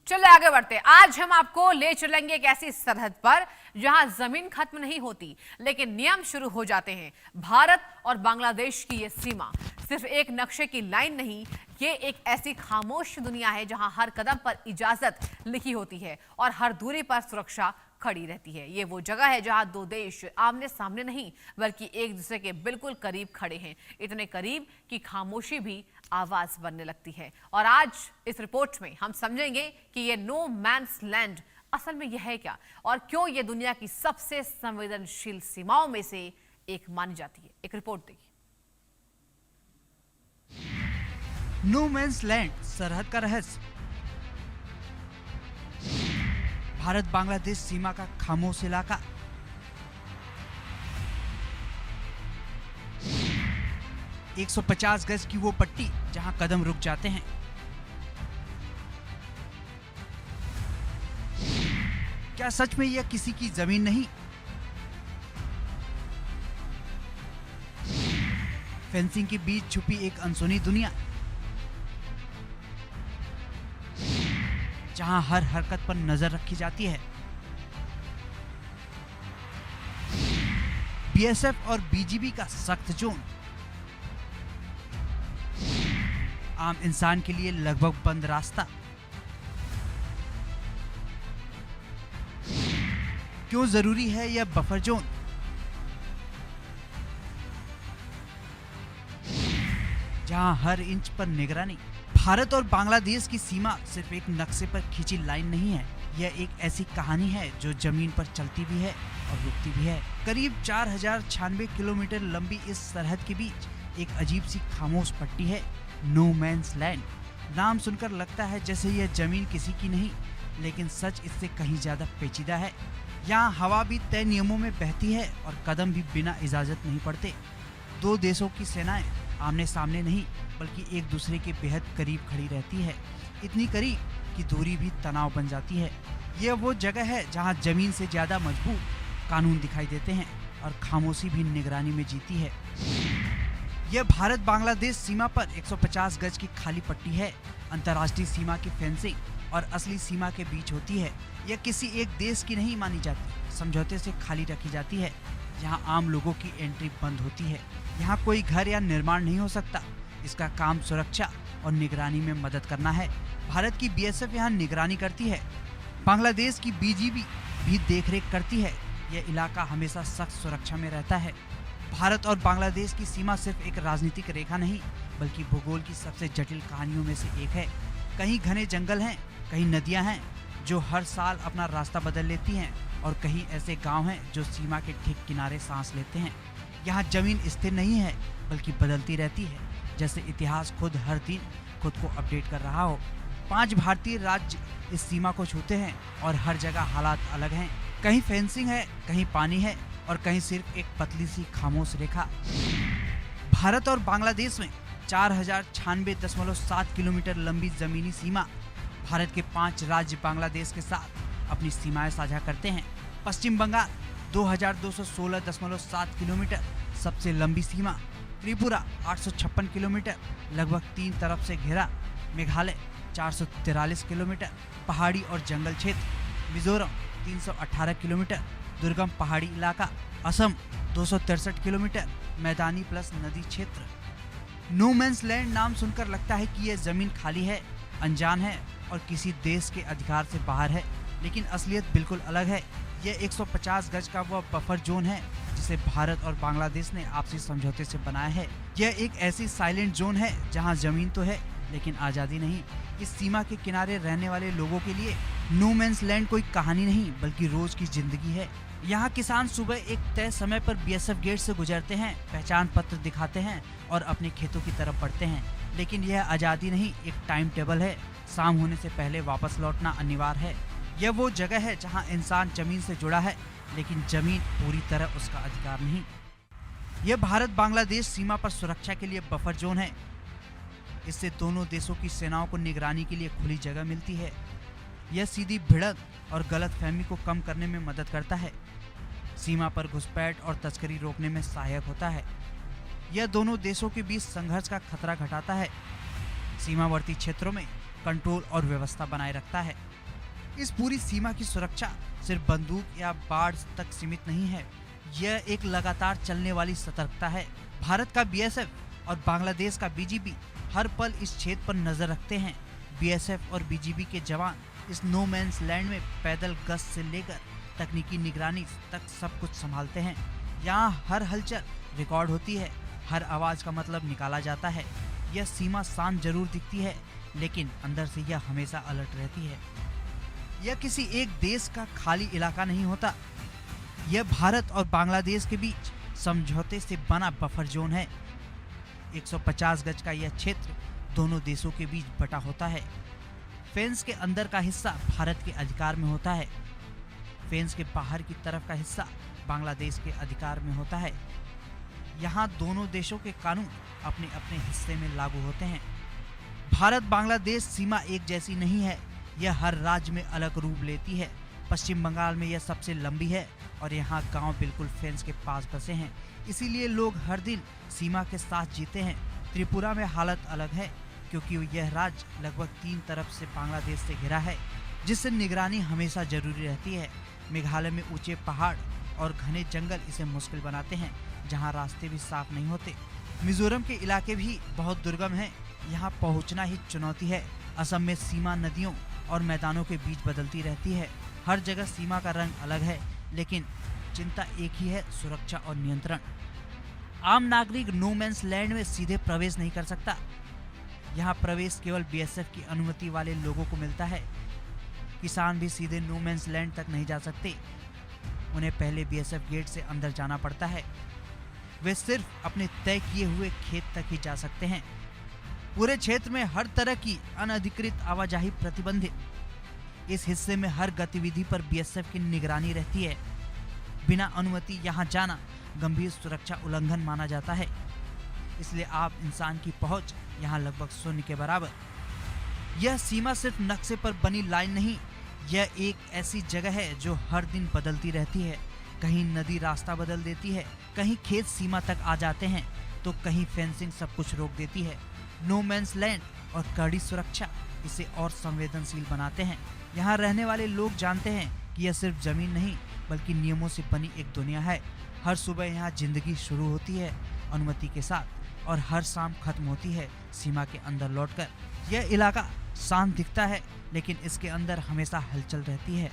चले आगे बढ़ते। आज हम आपको ले चलेंगे एक ऐसी सरहद पर जहां जमीन खत्म नहीं होती लेकिन नियम शुरू हो जाते हैं। भारत और बांग्लादेश की ये सीमा सिर्फ एक नक्शे की लाइन नहीं, ये एक ऐसी खामोश दुनिया है जहां हर कदम पर इजाजत लिखी होती है और हर दूरी पर सुरक्षा खड़ी रहती है। ये वो जगह है जहां दो देश आमने सामने नहीं बल्कि एक दूसरे के बिल्कुल करीब खड़े हैं, इतने करीब कि खामोशी भी आवाज बनने लगती है। और आज इस रिपोर्ट में हम समझेंगे कि ये नो मैन्स लैंड असल में यह है क्या और क्यों ये दुनिया की सबसे संवेदनशील सीमाओं में से एक मानी जाती है। एक रिपोर्ट देखिए। नो मैन्स लैंड, सरहद का रहस्य। भारत बांग्लादेश सीमा का खामोश इलाका। एक 150 गज की वो पट्टी जहां कदम रुक जाते हैं। क्या सच में यह किसी की जमीन नहीं? फेंसिंग के बीच छुपी एक अनसुनी दुनिया जहां हर हरकत पर नजर रखी जाती है। बीएसएफ और बीजीबी का सख्त जोन आम इंसान के लिए लगभग बंद रास्ता। क्यों जरूरी है यह बफर जोन? जहां हर इंच पर निगरानी। भारत और बांग्लादेश की सीमा सिर्फ एक नक्शे पर खींची लाइन नहीं है, यह एक ऐसी कहानी है जो जमीन पर चलती भी है और रुकती भी है। करीब 4096 किलोमीटर लंबी इस सरहद के बीच एक अजीब सी खामोश पट्टी है, नो मैन्स लैंड। नाम सुनकर लगता है जैसे यह जमीन किसी की नहीं, लेकिन सच इससे कहीं ज्यादा पेचीदा है। यहाँ हवा भी तय नियमों में बहती है और कदम भी बिना इजाजत नहीं पड़ते। दो देशों की सेनाएं आमने सामने नहीं बल्कि एक दूसरे के बेहद करीब खड़ी रहती है, इतनी करीब कि दूरी भी तनाव बन जाती है। यह वो जगह है जहां जमीन से ज्यादा मजबूत कानून दिखाई देते हैं और खामोशी भी निगरानी में जीती है। यह भारत बांग्लादेश सीमा पर 150 गज की खाली पट्टी है। अंतर्राष्ट्रीय सीमा की फेंसिंग और असली सीमा के बीच होती है। यह किसी एक देश की नहीं मानी जाती, समझौते से खाली रखी जाती है। यहाँ आम लोगों की एंट्री बंद होती है। यहाँ कोई घर या निर्माण नहीं हो सकता। इसका काम सुरक्षा और निगरानी में मदद करना है। भारत की बीएसएफ यहाँ निगरानी करती है, बांग्लादेश की बीजीबी भी देखरेख करती है। यह इलाका हमेशा सख्त सुरक्षा में रहता है। भारत और बांग्लादेश की सीमा सिर्फ एक राजनीतिक रेखा नहीं बल्कि भूगोल की सबसे जटिल कहानियों में से एक है। कहीं घने जंगल हैं, कहीं नदियां हैं जो हर साल अपना रास्ता बदल लेती हैं और कहीं ऐसे गांव हैं जो सीमा के ठीक किनारे सांस लेते हैं। यहाँ जमीन स्थिर नहीं है बल्कि बदलती रहती है, जैसे इतिहास खुद हर दिन खुद को अपडेट कर रहा हो। 5 भारतीय राज्य इस सीमा को छूते हैं और हर जगह हालात अलग हैं। कहीं फेंसिंग है, कहीं पानी है और कहीं सिर्फ एक पतली सी खामोश रेखा। भारत और बांग्लादेश में 4096.7 किलोमीटर लंबी जमीनी सीमा। भारत के 5 राज्य बांग्लादेश के साथ अपनी सीमाएं साझा करते हैं। पश्चिम बंगाल 2216.7 किलोमीटर, सबसे लंबी सीमा। त्रिपुरा 856 किलोमीटर, लगभग 3 तरफ से घिरा। मेघालय 443 किलोमीटर, पहाड़ी और जंगल क्षेत्र। मिजोरम 318 किलोमीटर, दुर्गम पहाड़ी इलाका। असम 263 किलोमीटर, मैदानी प्लस नदी क्षेत्र। नो मैन्स लैंड नाम सुनकर लगता है कि यह जमीन खाली है, अनजान है और किसी देश के अधिकार से बाहर है, लेकिन असलियत बिल्कुल अलग है। यह 150 गज का वह बफर जोन है जिसे भारत और बांग्लादेश ने आपसी समझौते से बनाया है। यह एक ऐसी साइलेंट जोन है जहां जमीन तो है लेकिन आज़ादी नहीं। इस सीमा के किनारे रहने वाले लोगों के लिए नो मैन्स लैंड कोई कहानी नहीं बल्कि रोज की जिंदगी है। यहाँ किसान सुबह एक तय समय पर बीएसएफ गेट से गुजरते हैं, पहचान पत्र दिखाते हैं और अपने खेतों की तरफ बढ़ते हैं। लेकिन यह आज़ादी नहीं, एक टाइम टेबल है। शाम होने से पहले वापस लौटना अनिवार्य है। यह वो जगह है जहाँ इंसान जमीन से जुड़ा है लेकिन जमीन पूरी तरह उसका अधिकार नहीं। यह भारत बांग्लादेश सीमा पर सुरक्षा के लिए बफर जोन है। इससे दोनों देशों की सेनाओं को निगरानी के लिए खुली जगह मिलती है। यह सीधी भिड़ंत और गलतफहमी को कम करने में मदद करता है। सीमा पर घुसपैठ और तस्करी रोकने में सहायक होता है। यह दोनों देशों के बीच संघर्ष का खतरा घटाता है। सीमावर्ती क्षेत्रों में कंट्रोल और व्यवस्था बनाए रखता है। इस पूरी सीमा की सुरक्षा सिर्फ बंदूक या बाढ़ तक सीमित नहीं है, यह एक लगातार चलने वाली सतर्कता है। भारत का बीएसएफ और बांग्लादेश का बीजीबी हर पल इस क्षेत्र पर नजर रखते हैं। बीएसएफ और बीजीबी के जवान इस नो मैंस लैंड में पैदल गश्त से लेकर तकनीकी निगरानी तक सब कुछ संभालते हैं। यहाँ हर हलचल रिकॉर्ड होती है, हर आवाज का मतलब निकाला जाता है। यह सीमा शांत जरूर दिखती है, लेकिन अंदर से यह हमेशा अलर्ट रहती है। यह किसी एक देश का खाली इलाका नहीं होता, यह भारत और बांग्लादेश के बीच समझौते से बना बफर जोन है। 150 गज का यह क्षेत्र दोनों देशों के बीच बटा होता है। फेंस के अंदर का हिस्सा भारत के अधिकार में होता है, फेंस के बाहर की तरफ का हिस्सा बांग्लादेश के अधिकार में होता है। यहाँ दोनों देशों के कानून अपने अपने हिस्से में लागू होते हैं। भारत बांग्लादेश सीमा एक जैसी नहीं है, यह हर राज्य में अलग रूप लेती है। पश्चिम बंगाल में यह सबसे लंबी है और यहाँ गांव बिल्कुल फेंस के पास बसे हैं, इसीलिए लोग हर दिन सीमा के साथ जीते हैं। त्रिपुरा में हालत अलग है, क्योंकि यह राज्य लगभग 3 तरफ से बांग्लादेश से घिरा है, जिससे निगरानी हमेशा जरूरी रहती है। मेघालय में ऊंचे पहाड़ और घने जंगल इसे मुश्किल बनाते हैं, जहां रास्ते भी साफ नहीं होते। मिजोरम के इलाके भी बहुत दुर्गम हैं, यहां पहुंचना ही चुनौती है। असम में सीमा नदियों और मैदानों के बीच बदलती रहती है। हर जगह सीमा का रंग अलग है, लेकिन चिंता एक ही है, सुरक्षा और नियंत्रण। आम नागरिक नो मैंस लैंड में सीधे प्रवेश नहीं कर सकता। यहाँ प्रवेश केवल बीएसएफ की अनुमति वाले लोगों को मिलता है। किसान भी सीधे नो मैंस लैंड तक नहीं जा सकते, उन्हें पहले बीएसएफ गेट से अंदर जाना पड़ता है। वे सिर्फ अपने तय किए हुए खेत तक ही जा सकते हैं। पूरे क्षेत्र में हर तरह की अनधिकृत आवाजाही प्रतिबंधित। इस हिस्से में हर गतिविधि पर बीएसएफ की निगरानी रहती है। बिना अनुमति यहाँ जाना गंभीर सुरक्षा उल्लंघन माना जाता है, इसलिए आप इंसान की पहुंच यहाँ लगभग शून्य के बराबर। यह सीमा सिर्फ नक्शे पर बनी लाइन नहीं, यह एक ऐसी जगह है जो हर दिन बदलती रहती है। कहीं नदी रास्ता बदल देती है, कहीं खेत सीमा तक आ जाते हैं, तो कहीं फेंसिंग सब कुछ रोक देती है। नो मैंस लैंड और कड़ी सुरक्षा इसे और संवेदनशील बनाते हैं। यहाँ रहने वाले लोग जानते हैं कि यह सिर्फ जमीन नहीं, बल्कि नियमों से बनी एक दुनिया है। हर सुबह यहाँ जिंदगी शुरू होती है अनुमति के साथ, और हर शाम खत्म होती है सीमा के अंदर लौटकर। यह इलाका शांत दिखता है, लेकिन इसके अंदर हमेशा हलचल रहती है।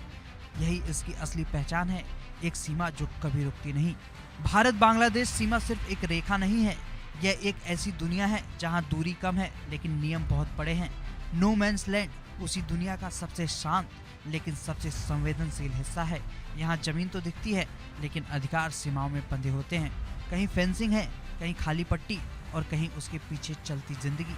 यही इसकी असली पहचान है, एक सीमा जो कभी रुकती नहीं। भारत बांग्लादेश सीमा सिर्फ एक रेखा नहीं है, यह एक ऐसी दुनिया है जहां दूरी कम है लेकिन नियम बहुत बड़े हैं। नो मैंस लैंड उसी दुनिया का सबसे शांत लेकिन सबसे संवेदनशील हिस्सा है। यहाँ जमीन तो दिखती है, लेकिन अधिकार सीमाओं में बंधे होते हैं। कहीं फेंसिंग है, कहीं खाली पट्टी, और कहीं उसके पीछे चलती जिंदगी।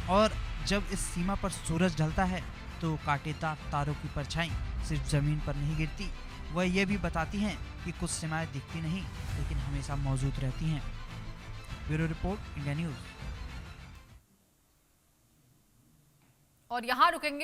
और जब इस सीमा पर सूरज ढलता है तो कांटेदार तारों की परछाई सिर्फ जमीन पर नहीं गिरती, वह यह भी बताती हैं कि कुछ सीमाएं दिखती नहीं लेकिन हमेशा मौजूद रहती हैं। Bureau report, India news. और यहाँ रुकेंगे।